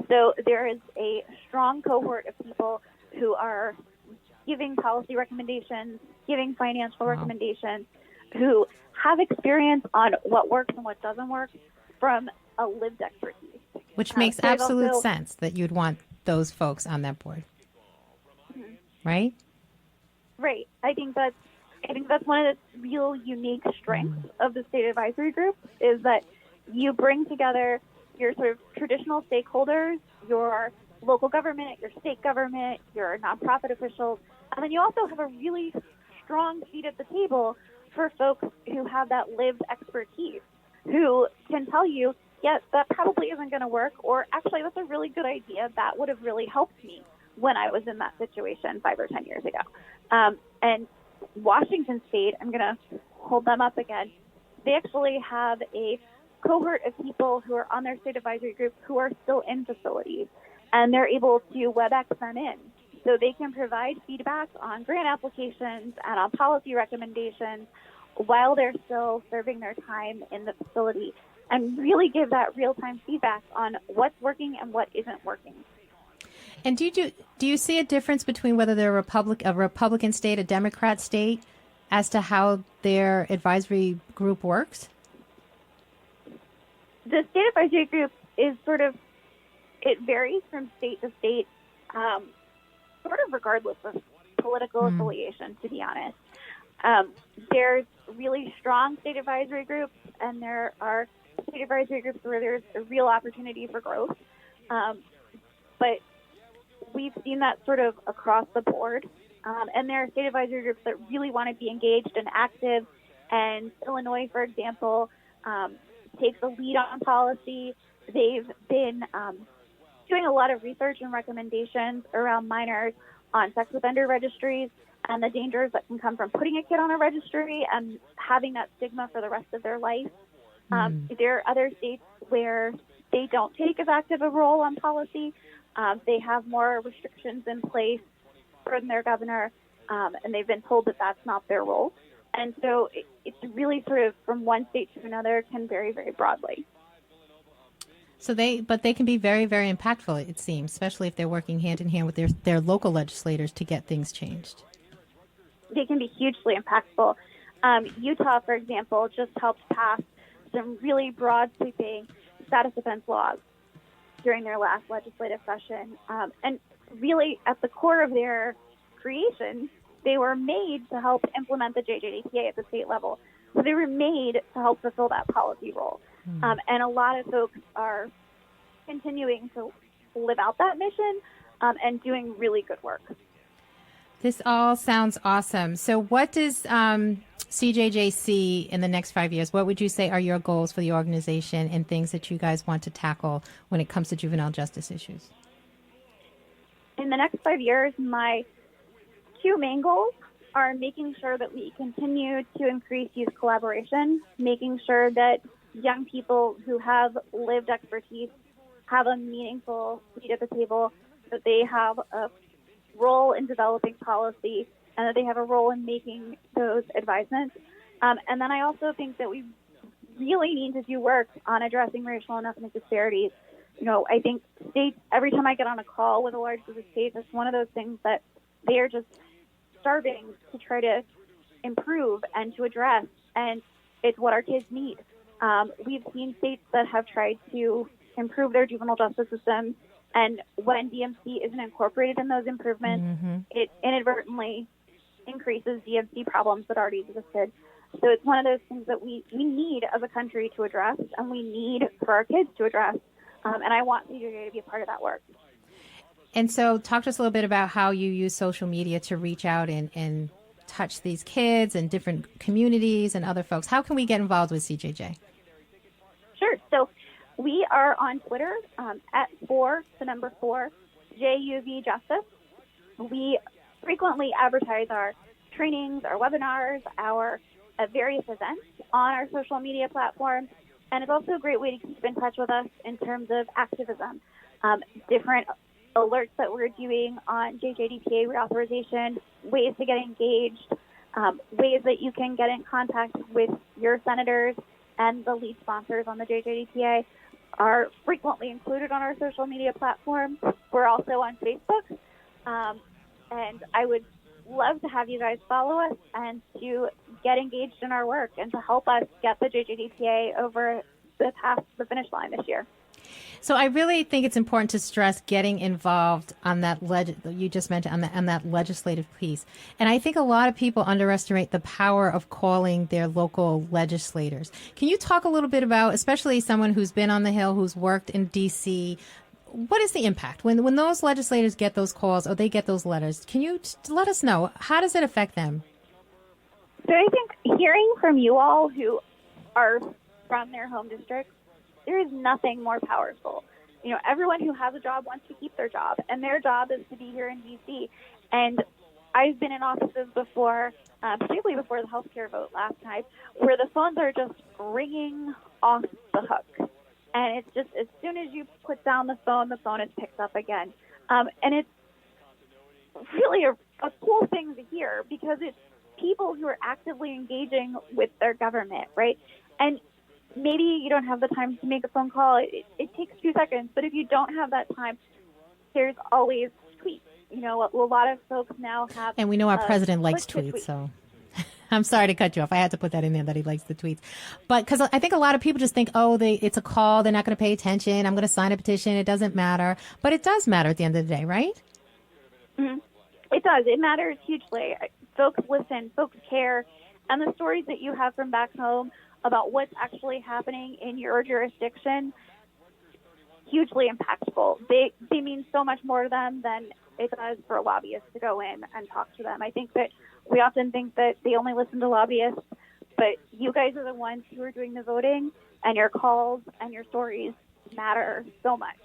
So there is a strong cohort of people who are giving policy recommendations, giving financial recommendations, who have experience on what works and what doesn't work from a lived expertise. Which makes absolute sense that you'd want those folks on that board. Right? Right. I think that's one of the real unique strengths of the state advisory group is that you bring together your sort of traditional stakeholders, your local government, your state government, your nonprofit officials, and then you also have a really strong seat at the table for folks who have that lived expertise, who can tell you, yes, that probably isn't going to work, or actually that's a really good idea. That would have really helped me when I was in that situation 5 or 10 years ago. And Washington State, I'm going to hold them up again, they actually have a cohort of people who are on their state advisory group who are still in facilities, and they're able to WebEx them in. So they can provide feedback on grant applications and on policy recommendations while they're still serving their time in the facility and really give that real-time feedback on what's working and what isn't working. And do you see a difference between whether they're a Republican state, a Democrat state, as to how their advisory group works? The state advisory group is it varies from state to state, sort of regardless of political affiliation, to be honest. There's really strong state advisory groups, and there are state advisory groups where there's a real opportunity for growth. But we've seen that sort of across the board. And there are state advisory groups that really want to be engaged and active. And Illinois, for example, takes the lead on policy. They've been doing a lot of research and recommendations around minors on sex offender registries and the dangers that can come from putting a kid on a registry and having that stigma for the rest of their life. There are other states where they don't take as active a role on policy. They have more restrictions in place from their governor, and they've been told that that's not their role. And so it's really sort of from one state to another can vary very broadly. So they can be very, very impactful, it seems, especially if they're working hand in hand with their local legislators to get things changed. They can be hugely impactful. Utah, for example, just helped pass some really broad sweeping status offense laws during their last legislative session. And really at the core of their creation, they were made to help implement the JJDPA at the state level. So they were made to help fulfill that policy role. And a lot of folks are continuing to live out that mission and doing really good work. This all sounds awesome. So what does CJJ see in the next 5 years? What would you say are your goals for the organization and things that you guys want to tackle when it comes to juvenile justice issues? In the next 5 years, my two main goals are making sure that we continue to increase youth collaboration, making sure that young people who have lived expertise have a meaningful seat at the table, that they have a role in developing policy, and that they have a role in making those advisements. And then I also think that we really need to do work on addressing racial and ethnic disparities. You know, I think states, every time I get on a call with a large group of states, it's one of those things that they are just starving to try to improve and to address, and it's what our kids need. We've seen states that have tried to improve their juvenile justice system, and when DMC isn't incorporated in those improvements, it inadvertently increases DMC problems that already existed. So it's one of those things that we need as a country to address, and we need for our kids to address. And I want CJJ to be a part of that work. And so talk to us a little bit about how you use social media to reach out and touch these kids and different communities and other folks. How can we get involved with CJJ? Sure. So we are on Twitter at 4 JUV Justice. We frequently advertise our trainings, our webinars, our various events on our social media platforms. And it's also a great way to keep in touch with us in terms of activism, different alerts that we're doing on JJDPA reauthorization, ways to get engaged, ways that you can get in contact with your senators and the lead sponsors on the JJDPA are frequently included on our social media platforms. We're also on Facebook, and I would love to have you guys follow us and to get engaged in our work and to help us get the JJDPA over the finish line this year. So I really think it's important to stress getting involved on that you just mentioned on that legislative piece. And I think a lot of people underestimate the power of calling their local legislators. Can you talk a little bit about, especially someone who's been on the Hill, who's worked in D.C., what is the impact when those legislators get those calls or they get those letters? Can you let us know, how does it affect them? So I think hearing from you all who are from their home districts, there is nothing more powerful. You know, everyone who has a job wants to keep their job, and their job is to be here in D.C. And I've been in offices before, particularly before the healthcare vote last night, where the phones are just ringing off the hook. And it's just, as soon as you put down the phone is picked up again. And it's really a cool thing to hear, because it's people who are actively engaging with their government, right? And maybe you don't have the time to make a phone call. It takes 2 seconds. But if you don't have that time, there's always tweets. You know, a lot of folks now have... And we know our president likes tweets, so... I'm sorry to cut you off. I had to put that in there, that he likes the tweets. But because I think a lot of people just think, it's a call. They're not going to pay attention. I'm going to sign a petition. It doesn't matter. But it does matter at the end of the day, right? Mm-hmm. It does. It matters hugely. Folks listen, folks care, and the stories that you have from back home about what's actually happening in your jurisdiction, hugely impactful. They mean so much more to them than it does for lobbyists to go in and talk to them. I think that we often think that they only listen to lobbyists, but you guys are the ones who are doing the voting, and your calls and your stories matter so much.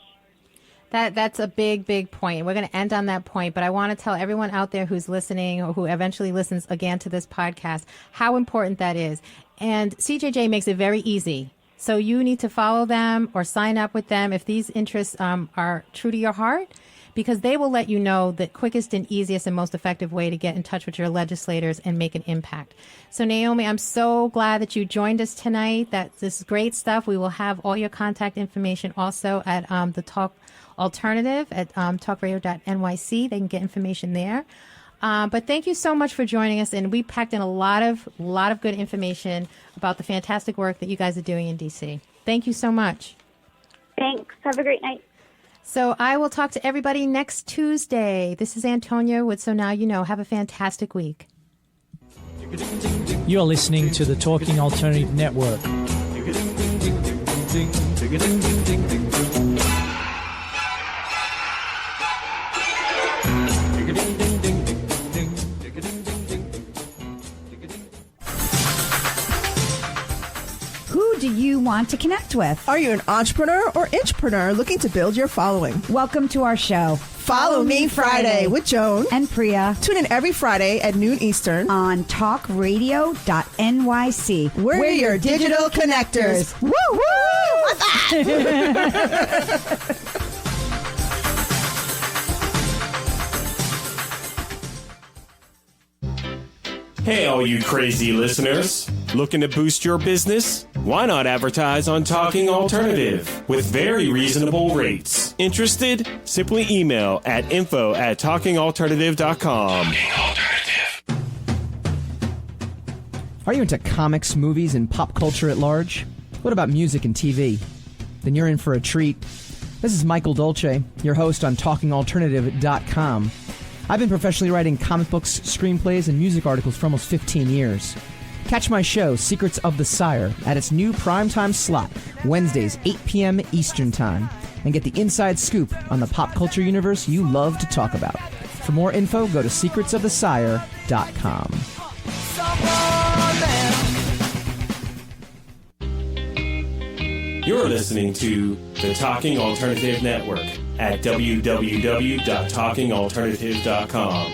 That's a big, big point. We're going to end on that point, but I want to tell everyone out there who's listening or who eventually listens again to this podcast how important that is. And CJJ makes it very easy. So you need to follow them or sign up with them if these interests are true to your heart, because they will let you know the quickest and easiest and most effective way to get in touch with your legislators and make an impact. So Naomi, I'm so glad that you joined us tonight. This is great stuff. We will have all your contact information also at the Talk Alternative at talkradio.nyc. They can get information there. But thank you so much for joining us, and we packed in a lot of good information about the fantastic work that you guys are doing in D.C. Thank you so much. Thanks. Have a great night. So I will talk to everybody next Tuesday. This is Antonia with So Now You Know. Have a fantastic week. You're listening to the Talking Alternative Network. Who do you want to connect with? Are you an entrepreneur or intrapreneur looking to build your following? Welcome to our show. Follow Me Friday with Joan and Priya. Tune in every Friday at noon Eastern on talkradio.nyc. We're your digital connectors. Woo woo! What's that? Hey, all you crazy listeners. Looking to boost your business? Why not advertise on Talking Alternative with very reasonable rates? Interested? Simply email at info@talkingalternative.com. Are you into comics, movies, and pop culture at large? What about music and TV? Then you're in for a treat. This is Michael Dolce, your host on talkingalternative.com. I've been professionally writing comic books, screenplays, and music articles for almost 15 years. Catch my show, Secrets of the Sire, at its new primetime slot, Wednesdays, 8 p.m. Eastern Time, and get the inside scoop on the pop culture universe you love to talk about. For more info, go to secretsofthesire.com. You're listening to the Talking Alternative Network at www.talkingalternative.com.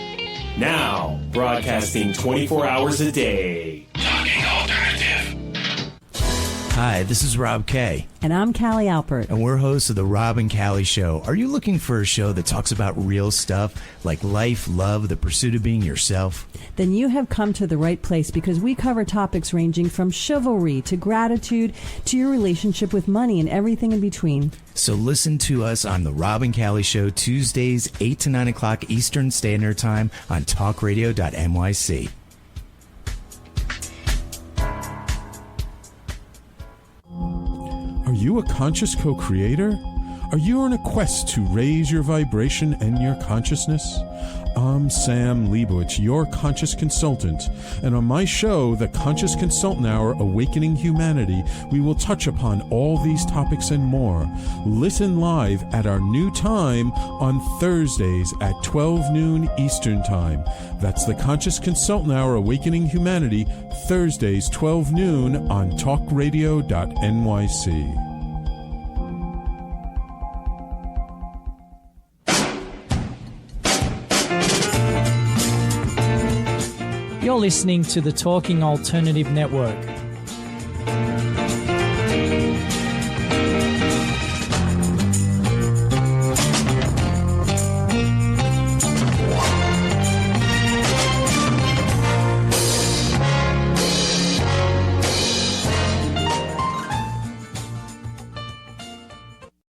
Now, broadcasting 24 hours a day. Talking Alternative. Hi, this is Rob Kay. And I'm Callie Alpert. And we're hosts of The Rob and Callie Show. Are you looking for a show that talks about real stuff like life, love, the pursuit of being yourself? Then you have come to the right place, because we cover topics ranging from chivalry to gratitude to your relationship with money and everything in between. So listen to us on The Rob and Callie Show, Tuesdays, 8 to 9 o'clock Eastern Standard Time on talkradio.nyc. Are you a conscious co-creator? Are you on a quest to raise your vibration and your consciousness? I'm Sam Leibowitz, your conscious consultant, and on my show, The Conscious Consultant Hour, Awakening Humanity, we will touch upon all these topics and more. Listen live at our new time on Thursdays at 12 noon Eastern Time. That's The Conscious Consultant Hour, Awakening Humanity, Thursdays 12 noon on talkradio.nyc. You're listening to the Talking Alternative Network.